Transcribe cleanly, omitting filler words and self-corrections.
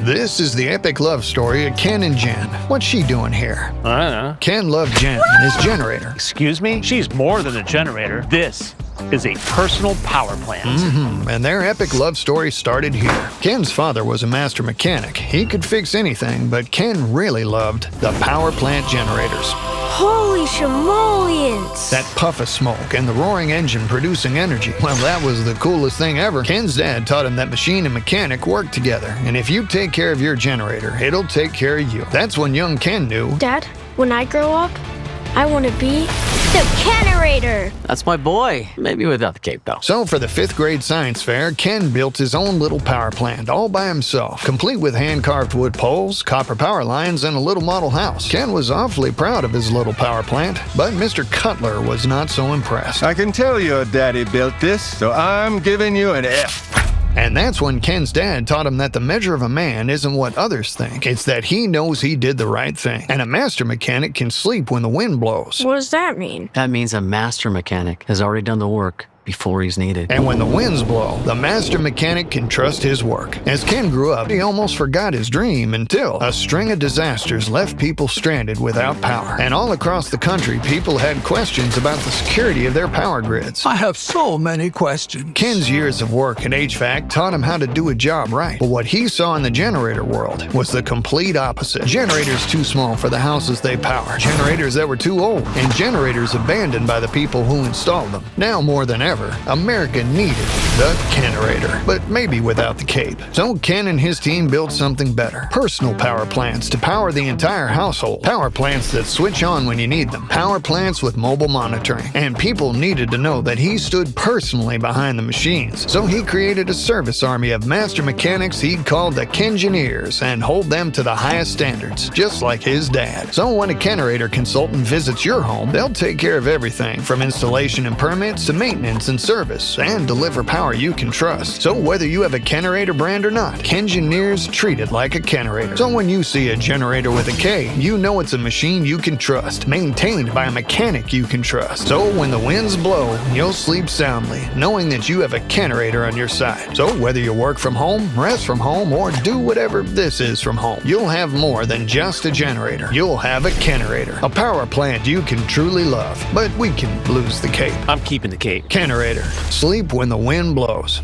This is the epic love story of Ken and Jen. What's she doing here? I don't know. Ken loved Jen and his generator. Excuse me? She's more than a generator. This is a personal power plant. And their epic love story started here. Ken's father was a master mechanic. He could fix anything, but Ken really loved the power plant generators. Holy shamolians! That puff of smoke and the roaring engine producing energy. Well, that was the coolest thing ever. Ken's dad taught him that machine and mechanic work together, and if you take care of your generator, it'll take care of you. That's when young Ken knew. Dad, when I grow up, I want to be the Kenerator. That's my boy. Maybe without the cape, though. So for the 5th grade science fair, Ken built his own little power plant all by himself, complete with hand-carved wood poles, copper power lines, and a little model house. Ken was awfully proud of his little power plant, but Mr. Cutler was not so impressed. I can tell your daddy built this, so I'm giving you an F. And that's when Ken's dad taught him that the measure of a man isn't what others think. It's that he knows he did the right thing. And a master mechanic can sleep when the wind blows. What does that mean? That means a master mechanic has already done the work before he's needed. And when the winds blow, the master mechanic can trust his work. As Ken grew up, he almost forgot his dream until a string of disasters left people stranded without power. And all across the country, people had questions about the security of their power grids. I have so many questions. Ken's years of work in HVAC taught him how to do a job right. But what he saw in the generator world was the complete opposite. Generators too small for the houses they power. Generators that were too old. And generators abandoned by the people who installed them. Now more than ever, America needed the Kenerator, but maybe without the cape. So Ken and his team built something better. Personal power plants to power the entire household. Power plants that switch on when you need them. Power plants with mobile monitoring. And people needed to know that he stood personally behind the machines. So he created a service army of master mechanics he'd called the Kengineers and hold them to the highest standards, just like his dad. So when a Kenerator consultant visits your home, they'll take care of everything from installation and permits to maintenance and service, and deliver power you can trust. So whether you have a Kenerator brand or not, Kengineers treat it like a Kenerator. So when you see a generator with a K, you know it's a machine you can trust, maintained by a mechanic you can trust. So when the winds blow, you'll sleep soundly, knowing that you have a Kenerator on your side. So whether you work from home, rest from home, or do whatever this is from home, you'll have more than just a generator. You'll have a Kenerator, a power plant you can truly love. But we can lose the cape. I'm keeping the cape. Kenerator. Sleep when the wind blows.